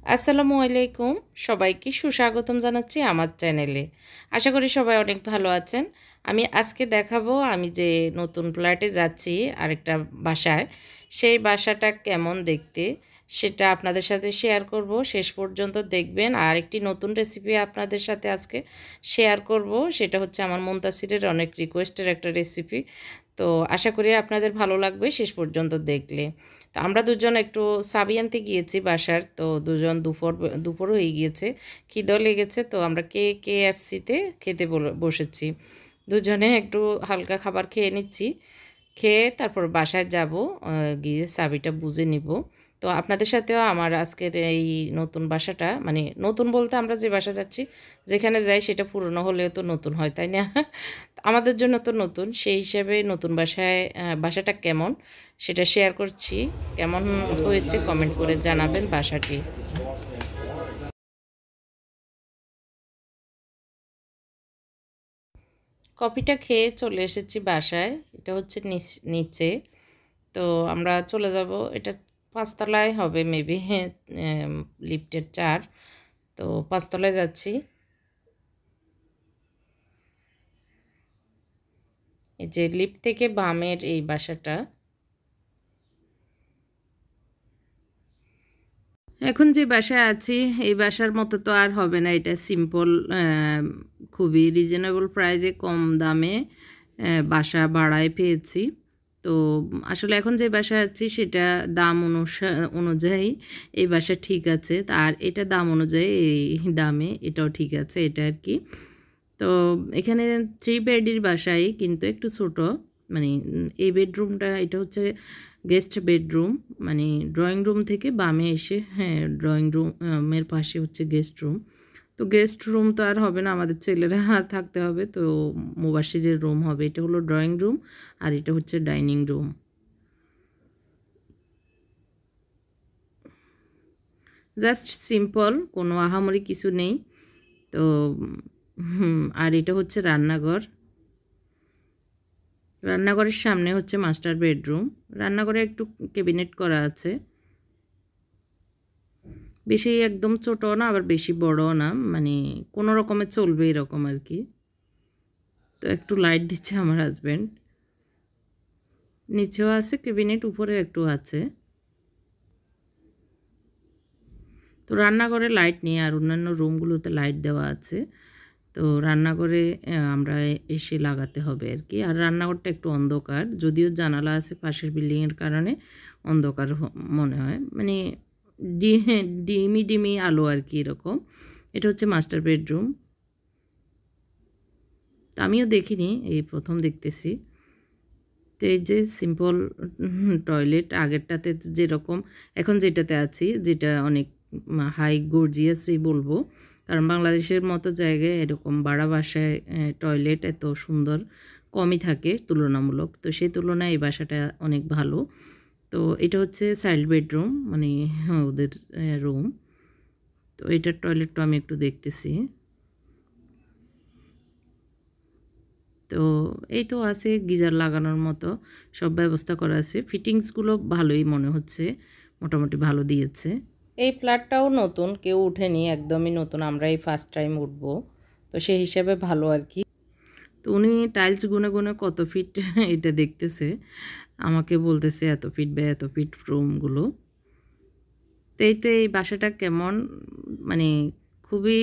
আসসালামু আলাইকুম, সবাইকে সুস্বাগতম জানাচ্ছি আমার চ্যানেলে। আশা করি সবাই অনেক ভালো আছেন। আমি আজকে দেখাবো আমি যে নতুন ফ্ল্যাটে যাচ্ছি আরেকটা বাসায়, সেই বাসাটা কেমন দেখতে সেটা আপনাদের সাথে শেয়ার করব। শেষ পর্যন্ত দেখবেন। আর একটি নতুন রেসিপি আপনাদের সাথে আজকে শেয়ার করব, সেটা হচ্ছে আমার মুনতাসিরের অনেক রিকোয়েস্টের একটা রেসিপি। তো আশা করি আপনাদের ভালো লাগবে শেষ পর্যন্ত দেখলে। তো আমরা দুজন একটু চাবি আনতে গিয়েছি বাসার, তো দুজন দুপুর হয়ে গিয়েছে, খিদেও লেগেছে, তো আমরা কেএফসিতে খেতে বসেছি। দুজনে একটু হালকা খাবার খেয়ে নিচ্ছি, খেয়ে তারপর বাসায় যাব, গিয়ে চাবিটা বুঝে নিব। তো আপনাদের সাথেও আমার আজকের এই নতুন বাসাটা, মানে নতুন বলতে আমরা যে বাসা যাচ্ছি, যেখানে যাই সেটা পুরনো হলেও তো নতুন হয়, তাই না? আমাদের জন্য তো নতুন, সেই হিসেবে নতুন বাসায় বাসাটা কেমন সেটা শেয়ার করছি। কেমন হয়েছে কমেন্ট করে জানাবেন বাসাটি। কফিটা খেয়ে চলে এসেছি বাসায়। এটা হচ্ছে নিচে। তো আমরা চলে যাব, এটা 5 তলায় হবে মেবি, হ্যাঁ, লিফটের 4। তো 5 তলায় যাচ্ছি। এই যে লিফট থেকে বামের এই বাসাটা। এখন যে বাসায় আছি এই বাসার মতো তো আর হবে না। এটা সিম্পল, খুবই রিজনেবল প্রাইসে কম দামে বাসা ভাড়ায় পেয়েছি। তো আসলে এখন যে বাসায় আছি সেটা দাম অনুযায়ী এই বাসা ঠিক আছে, আর এটা দাম অনুযায়ী এই দামে এটাও ঠিক আছে, এটা আর কি। তো এখানে 3 বেডের বাসায় কিন্তু একটু ছোট, মানে এই বেডরুমটা, এটা হচ্ছে গেস্ট বেডরুম, মানে ড্রয়িং রুম থেকে বামে এসে, হ্যাঁ, ড্রয়িং রুমের পাশে হচ্ছে গেস্ট রুম। তো গেস্ট রুম তো আর হবে না, আমাদের ছেলেরা থাকতে হবে, তো মুবাশিরের রুম হবে। এটা হলো ড্রয়িং রুম, আর এটা হচ্ছে ডাইনিং রুম। জাস্ট সিম্পল, কোনো আহামরি কিছু নেই। তো আর এটা হচ্ছে রান্নাঘর। রান্নাঘরের সামনে হচ্ছে মাস্টার বেডরুম। রান্নাঘরে একটু ক্যাবিনেট করা আছে, বেশি একদম ছোটও না আবার বেশি বড়ও না, মানে কোনো রকমে চলবে এরকম আর কি। তো একটু লাইট দিচ্ছে আমার হাজব্যান্ড। নিচেও আছে ক্যাবিনেট, উপরে একটু আছে। তো রান্নাঘরে লাইট নেই, আর অন্যান্য রুমগুলোতে লাইট দেওয়া আছে। তো রান্নাঘরে আমরা এসে লাগাতে হবে আর কি। আর রান্নাঘরটা একটু অন্ধকার, যদিও জানালা আছে পাশের বিল্ডিংয়ের কারণে অন্ধকার মনে হয়, মানে ডিমি ডিমি আলো আর কি, এরকম। এটা হচ্ছে মাস্টার বেডরুম। তো আমিও দেখিনি, এই প্রথম দেখতেছি। তো এই যে সিম্পল টয়লেট, আগেরটাতে যেরকম, এখন যেটাতে আছি, যেটা অনেক হাই গর্জিয়াসই বলবো, কারণ বাংলাদেশের মতো জায়গায় এরকম বাড়া বাসায় টয়লেট এত সুন্দর কমই থাকে তুলনামূলক। তো সেই তুলনায় এই বাসাটা অনেক ভালো। তো এটা হচ্ছে চাইল্ড বেডরুম, মানে ওদের রুম। তো এটার টয়লেটটা আমি একটু দেখতেছি। তো এই তো আছে গিজার লাগানোর মতো, সব ব্যবস্থা করা আছে। ফিটিংসগুলো ভালোই মনে হচ্ছে, মোটামুটি ভালো দিয়েছে। এই ফ্ল্যাটটাও নতুন, কেউ উঠেনি, একদমই নতুন, আমরা এই ফার্স্ট টাইম উঠবো। তো সেই হিসাবে ভালো আর কি। তো উনি টাইলস গুনে গুনে কত ফিট এটা দেখতেছে, আমাকে বলতেছে এত ফিট বা এত ফিট রুমগুলো। তো এই বাসাটা কেমন, মানে খুবই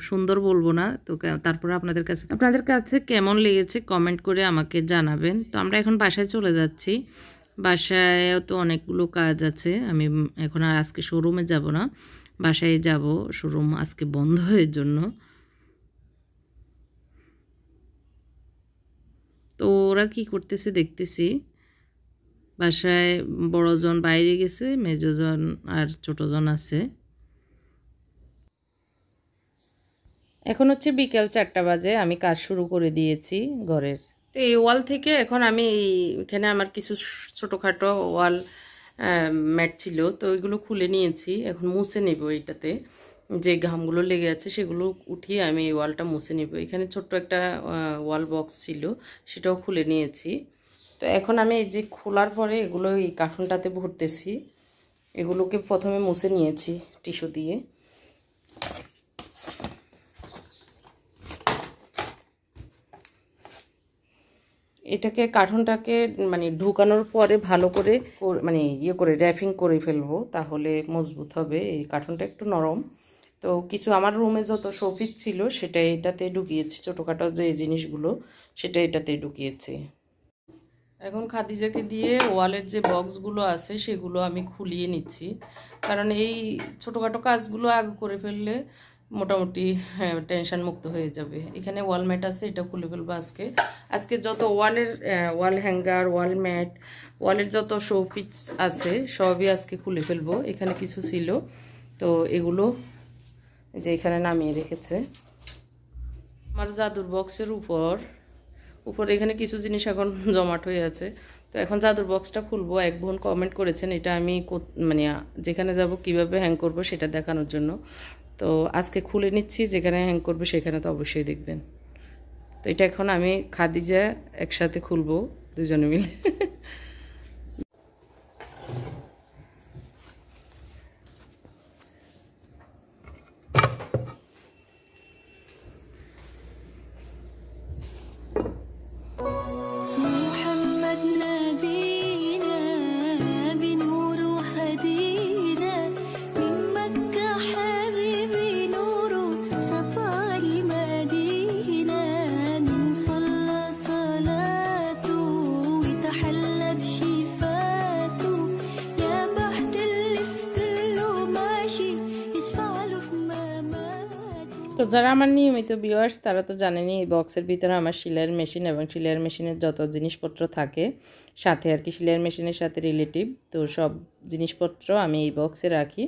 সুন্দর বলবো না তো, তারপরে আপনাদের কাছে কেমন লেগেছে কমেন্ট করে আমাকে জানাবেন। তো আমরা এখন বাসায় চলে যাচ্ছি। বাসায়ও তো অনেকগুলো কাজ আছে, আমি এখন আর আজকে শোরুমে যাব না, বাসায় যাব। শোরুম আজকে বন্ধ হয়ে জন্য। তো ওরা কি করতেছে দেখতেছি। বাসায় বড়জন বাইরে গেছে, মেজজন আর ছোটজন আছে। এখন হচ্ছে বিকেল 4টা বাজে, আমি কাজ শুরু করে দিয়েছি ঘরের। তো এই ওয়াল থেকে এখন আমি এখানে আমার কিছু ছোটোখাটো ওয়াল ম্যাট ছিল, তো ওইগুলো খুলে নিয়েছি, এখন মুছে নেব। এইটাতে যে ঘামগুলো লেগে আছে সেগুলো উঠিয়ে আমি এই ওয়ালটা মুছে নেব। এখানে ছোট্ট একটা ওয়াল বক্স ছিল, সেটাও খুলে নিয়েছি। তো এখন আমি এই যে খোলার পরে এগুলো এই কার্টুনটাতে ভরতেছি। এগুলোকে প্রথমে মুছে নিয়েছি টিস্যু দিয়ে। এটাকে কার্টুনটাকে মানে ঢুকানোর পরে ভালো করে মানে করে র্যাপিং করে ফেলবো, তাহলে মজবুত হবে। এই কার্টুনটা একটু নরম, তো কিছু আমার রুমে যত শোপিস ছিল সেটা এটাতে ঢুকিয়েছি, ছোটোখাটো যে জিনিসগুলো সেটা এটাতে ঢুকিয়েছি। এখন খাদিজাকে দিয়ে ওয়ালের যে বক্সগুলো আছে সেগুলো আমি খুলিয়ে নিচ্ছি, কারণ এই ছোটোখাটো কাজগুলো আগে করে ফেললে মোটামুটি টেনশন মুক্ত হয়ে যাবে। এখানে ওয়াল ম্যাট আছে, এটা খুলে ফেলবো আজকে। আজকে যত ওয়াল হ্যাঙ্গার, ওয়াল ম্যাট, ওয়ালের যত শোপিস আছে সবই আজকে খুলে ফেলবো। এখানে কিছু ছিল, তো এগুলো যে এখানে নামিয়ে রেখেছে। আমার জাদুর বক্সের উপর এখানে কিছু জিনিস এখন জমাট হয়ে আছে, তো এখন জাদুর বক্সটা খুলবো। এক বোন কমেন্ট করেছেন এটা আমি মানে যেখানে যাব কিভাবে হ্যাং করব সেটা দেখানোর জন্য, তো আজকে খুলে নিচ্ছি। যেখানে হ্যাং করবে সেখানে তো অবশ্যই দেখবেন। তো এটা এখন আমি খাদিজা একসাথে খুলবো দুজনে মিলে। তো যারা আমার নিয়মিত ভিউয়ার্স তারা তো জানেনই এই বক্সের ভিতরে আমার সেলাইয়ের মেশিন এবং সেলাইয়ের মেশিনের যত জিনিসপত্র থাকে সাথে আর কি, সেলাইয়ের মেশিনের সাথে রিলেটিভ তো সব জিনিসপত্র আমি এই বক্সে রাখি।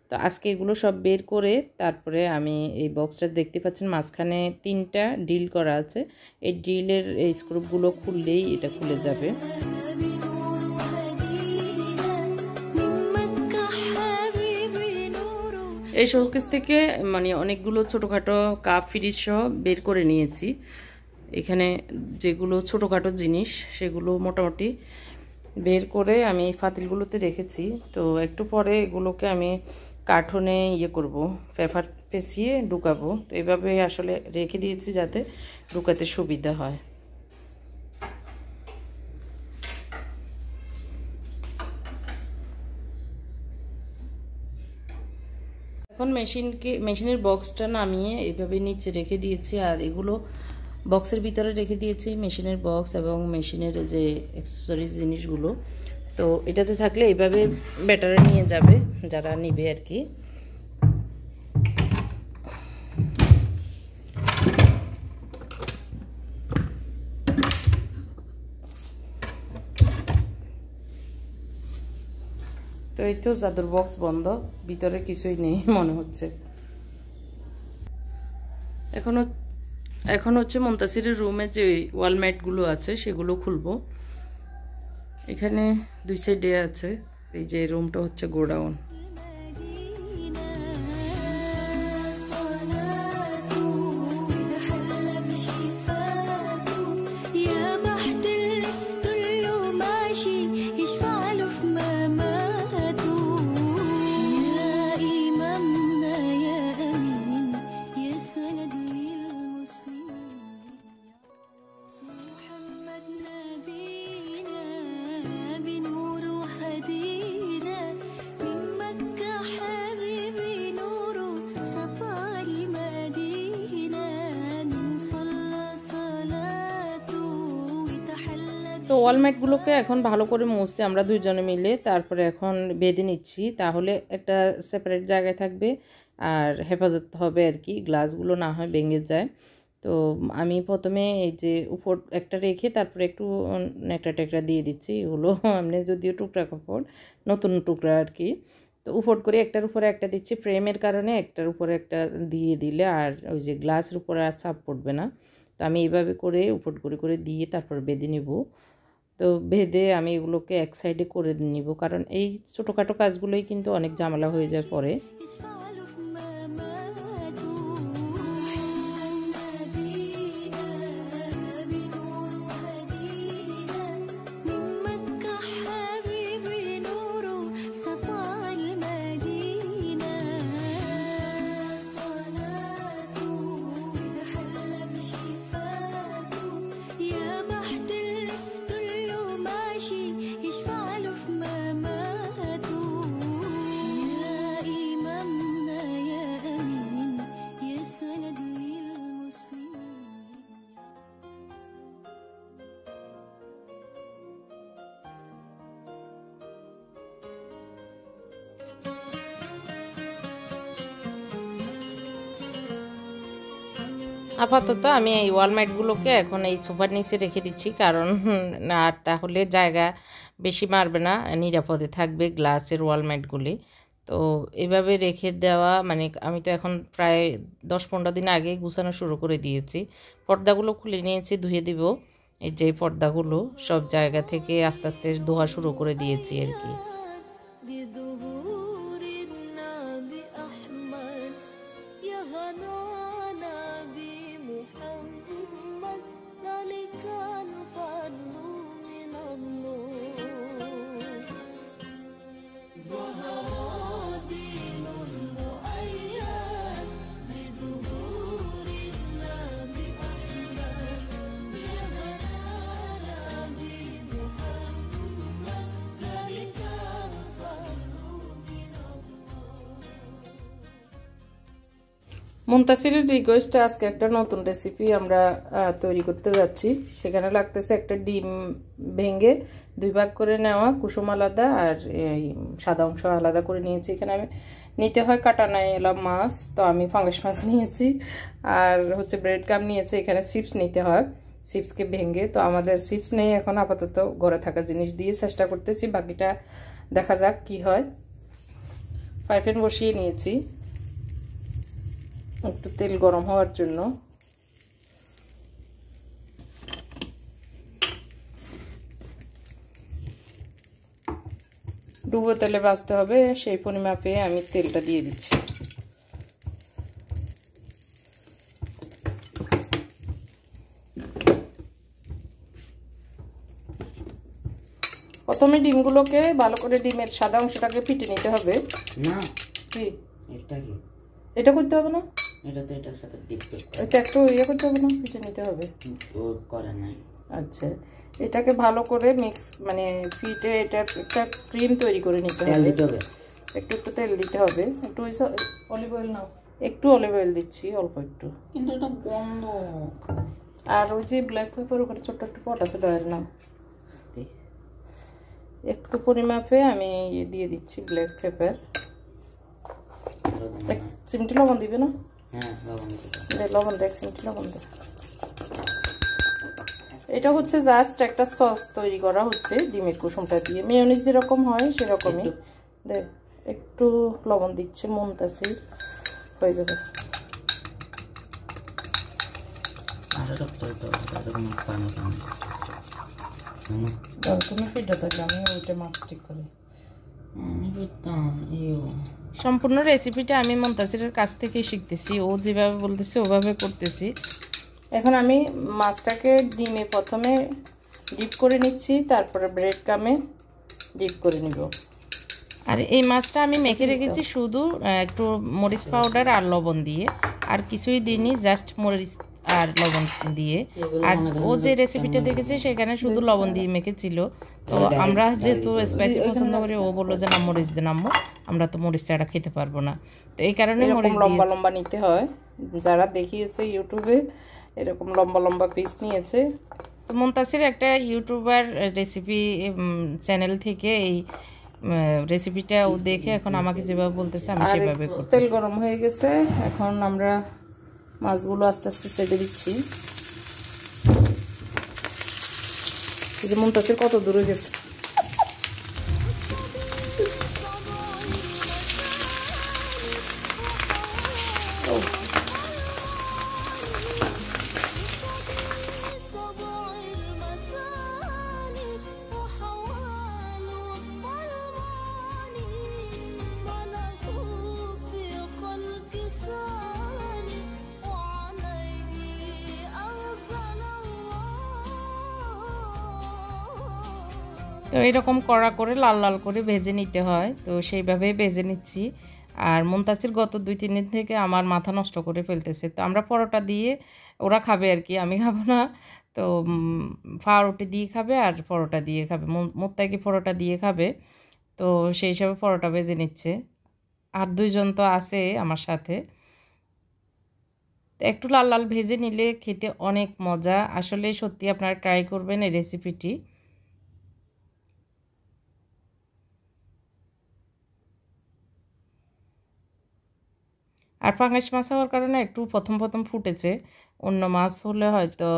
তো আজকে এগুলো সব বের করে তারপরে আমি এই বক্সটা দেখতে পাচ্ছেন মাঝখানে 3টা ড্রিল করা আছে, এই ড্রিলের এই স্ক্রুপগুলো খুললেই এটা খুলে যাবে। এই শোকেস থেকে মানে অনেকগুলো ছোটোখাটো কাপ ফ্রিজ সহ বের করে নিয়েছি। এখানে যেগুলো ছোটোখাটো জিনিস সেগুলো মোটামুটি বের করে আমি এই ফাতিলগুলোতে রেখেছি। তো একটু পরে এগুলোকে আমি কার্টুনে করব, পেপার পেঁচিয়ে ঢুকাবো। তো এইভাবে আসলে রেখে দিয়েছি যাতে ঢুকাতে সুবিধা হয়। এখন মেশিনের বক্সটা নামিয়ে এইভাবে নিচে রেখে দিয়েছি, আর এগুলো বক্সের ভিতরে রেখে দিয়েছি, মেশিনের বক্স এবং মেশিনের যে অ্যাক্সেসরিজ জিনিসগুলো। তো এটাতে থাকলে এইভাবে ব্যাটারে নিয়ে যাবে যারা নিবে আর কি। তো এই তো জাদুর বক্স বন্ধ, ভিতরে কিছুই নেই মনে হচ্ছে। এখন হচ্ছে মুনতাসিরের রুমে যে ওয়ালম্যাটগুলো আছে সেগুলো খুলবো। এখানে 2 সাইডে আছে, এই যে রুমটা হচ্ছে গোডাউন। তো ওয়ালম্যাটগুলোকে এখন ভালো করে মুছছি আমরা দুইজনে মিলে, তারপরে এখন বেঁধে নিচ্ছি, তাহলে একটা সেপারেট জায়গায় থাকবে আর হেফাজত হবে আর কি, গ্লাসগুলো না হয় ভেঙে যায়। তো আমি প্রথমে এই যে উপর একটা রেখে তারপরে একটু ন্যাকড়া ট্যাকড়া দিয়ে দিচ্ছি, এগুলো এমনি যদিও টুকরা কাপড়, নতুন টুকরা আর কি। তো উপর করে একটার উপরে একটা দিচ্ছি ফ্রেমের কারণে, একটার উপরে একটা দিয়ে দিলে আর ওই যে গ্লাসের উপরে আর চাপ পড়বে না। তো আমি এইভাবে করে উপর করে দিয়ে তারপর বেঁধে নেব। তো বেঁধে আমি এগুলোকে এক সাইডে করে নিব, কারণ এই ছোটোখাটো কাজগুলোই কিন্তু অনেক ঝামেলা হয়ে যায় পরে। আপাতত আমি এই ওয়ালমেটগুলোকে এখন এই সোফার নিচে রেখে দিচ্ছি, কারণ আর তাহলে জায়গা বেশি মারবে না, নিরাপদে থাকবে গ্লাসের ওয়ালমেটগুলি। তো এভাবে রেখে দেওয়া মানে আমি তো এখন প্রায় 10-15 দিন আগে গুছানো শুরু করে দিয়েছি। পর্দাগুলো খুলে নিয়েছি, ধুয়ে দিব। এই যে পর্দাগুলো সব জায়গা থেকে আস্তে আস্তে ধোয়া শুরু করে দিয়েছি আর কি। মুনতাসিরের রিকোয়েস্টে আজকে একটা নতুন রেসিপি আমরা তৈরি করতে যাচ্ছি। সেখানে লাগতেছে একটা ডিম ভেঙে 2 ভাগ করে নেওয়া, কুসুম আলাদা আর এই সাদা অংশ আলাদা করে নিয়েছি। এখানে আমি নিতে হয় কাটা নাই এলাম মাছ, তো আমি ফাঙ্গাস মাছ নিয়েছি। আর হচ্ছে ব্রেড গাম নিয়েছি, এখানে চিপস নিতে হয়, চিপসকে ভেঙে। তো আমাদের চিপস নেই এখন, আপাতত ঘরে থাকা জিনিস দিয়ে চেষ্টা করতেছি, বাকিটা দেখা যাক কি হয়। ফ্রাই প্যান বসিয়ে নিয়েছি একটু তেল গরম হওয়ার জন্য। ডুবো তেলে ভাজতে হবে, সেই পরিমাপে আমি তেলটা দিয়ে দিচ্ছি। প্রথমে ডিমগুলোকে ভালো করে ডিমের সাদা অংশটাকে ফেটে নিতে হবে। না কি এটা কি? এটা করতে হবে না, এটা তো এটার সাথে ডিপ করতে হবে। এটা একটু ইয়ে করতে হবে না, ফেটে নিতে হবে। ও করে নাই। আচ্ছা, এটাকে ভালো করে মিক্স মানে ফিটে এটা একটা ক্রিম তৈরি করে নিতে তেল হবে। দিতে হবে, একটু একটু তেল দিতে হবে, একটু অলিভ অয়েল নাও, একটু অলিভ অয়েল দিচ্ছি অল্প একটু। কিন্তু এটা গন্ধ। আর ওই যে ব্ল্যাক পেপার ওখানে ছোট্ট একটু পট আছে, ডয়ের নাও। একটু পরিমাপে আমি দিয়ে দিচ্ছি ব্ল্যাক পেপার। এক চিমটি লবণ দিবে না? হ্যাঁ লবণ দিতে। লবণ দেখ, চিমটি লবণ দেখ। এটা হচ্ছে জাস্ট একটা সস তৈরি করা হচ্ছে ডিমের কুসুমটা দিয়ে, মেয়োনিজ যেরকম হয় সেরকমই। দেখ একটু লবণ দিচ্ছে, মুনতাসির হয়ে যাবে। তুমি ফিডটা থাকলে আমি ওইটা মাস্টিক করি। সম্পূর্ণ রেসিপিটা আমি মুনতাসিরের কাছ থেকে শিখতেছি, ও যেভাবে বলতেছে ওভাবে করতেছি। এখন আমি মাছটাকে ডিমে প্রথমে ডিপ করে নিচ্ছি, তারপরে ব্রেড গামে ডিপ করে নিব। আর এই মাছটা আমি মেখে রেখেছি শুধু একটু মরিচ পাউডার আর লবণ দিয়ে, আর কিছুই দিইনি, জাস্ট মরিচ আর লবণ দিয়ে। আর ও যে রেসিপিটা দেখেছে সেখানে শুধু লবণ দিয়ে মেখেছিল। তো আমরা যেহেতু স্পাইসি পছন্দ করি, ও বললো যে না মরিচ দিয়ে নামবো, আমরা তো মরিচ ছাড়া খেতে পারবো না, তো এই কারণে মরিচ লম্বা লম্বা নিতে হয়। যারা দেখিয়েছে ইউটিউবে এরকম লম্বা লম্বা পিস নিয়েছে। তো মুনতাসির একটা ইউটিউবার রেসিপি চ্যানেল থেকে এই রেসিপিটা ও দেখে এখন আমাকে যেভাবে বলতেছে আমি সেভাবে করতেছি। তেল গরম হয়ে গেছে, এখন আমরা মাছগুলো আস্তে আস্তে ছেড়ে দিচ্ছি। এই যে মুনতাসির কত দূরে গেছে। তো এরকম কড়া করে লাল লাল করে ভেজে নিতে হয়, তো সেইভাবেই ভেজে নিচ্ছি। আর মুনতাসির গত 2-3 দিন থেকে আমার মাথা নষ্ট করে ফেলতেছে। তো আমরা পরোটা দিয়ে, ওরা খাবে আর কি, আমি খাবো না। তো পাউরুটি দিয়ে খাবে আর পরোটা দিয়ে খাবে, মুত্তাকি পরোটা দিয়ে খাবে। তো সেই হিসাবে পরোটা ভেজে নিচ্ছে। আর 2 জন তো আছে আমার সাথে। তো একটু লাল লাল ভেজে নিলে খেতে অনেক মজা, আসলে সত্যি আপনারা ট্রাই করবেন এই রেসিপিটি। আর পাঙাশ মাছ হওয়ার কারণে একটু প্রথম প্রথম ফুটেছে, অন্য মাছ হলে হয়তো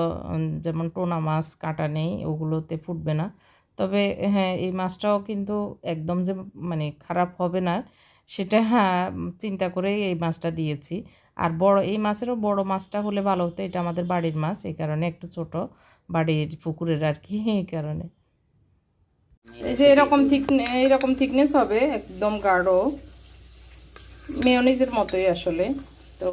যেমন টোনা মাছ কাটা নেই ওগুলোতে ফুটবে না। তবে হ্যাঁ, এই মাছটাও কিন্তু একদম যে মানে খারাপ হবে না সেটা হ্যাঁ চিন্তা করেই এই মাছটা দিয়েছি। আর বড় এই মাছেরও বড় মাছটা হলে ভালো হতো, এটা আমাদের বাড়ির মাছ এই কারণে একটু ছোট, বাড়ির পুকুরের আর কি, এই কারণে। এই যে এরকম থিকনেস হবে, একদম গাঢ় মেয়োনিজের মতোই আসলে। তো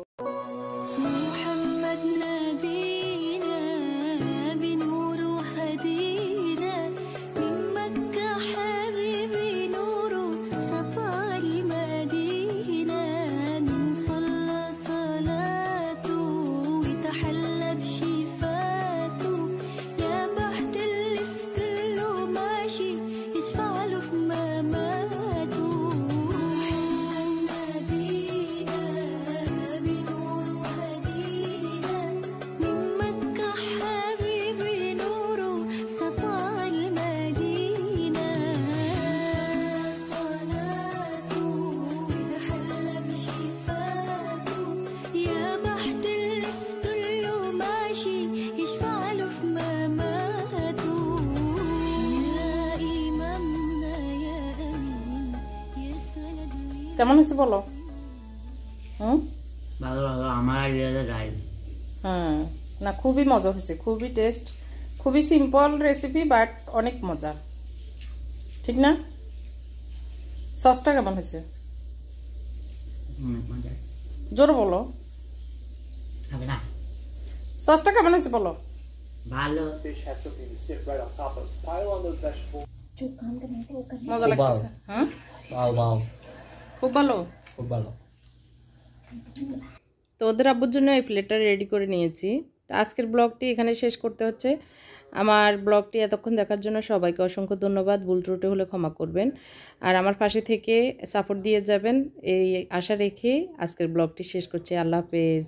কেমন হয়েছে বলো? ভালো ভালো, আমার আইডিয়াতে গাই। না খুবই মজা হয়েছে, খুবই টেস্ট, খুবই সিম্পল রেসিপি বাট অনেক মজা, ঠিক না? সসটা কেমন হয়েছে? অনেক মজা। জোরে বলো, হবে না? সসটা কেমন হয়েছে বলো? ভালো। মজা লাগতেছে? হ্যাঁ খুব ভালো, খুব ভালো। তো ওদের আব্বুর জন্য এই প্লেটটা রেডি করে নিয়েছি। তো আজকের ব্লগটি এখানে শেষ করতে হচ্ছে। আমার ব্লগটি এতক্ষণ দেখার জন্য সবাইকে অসংখ্য ধন্যবাদ। ভুল ত্রুটি হলে ক্ষমা করবেন, আর আমার পাশে থেকে সাপোর্ট দিয়ে যাবেন এই আশা রেখে আজকের ব্লগটি শেষ করছি। আল্লাহ হাফেজ।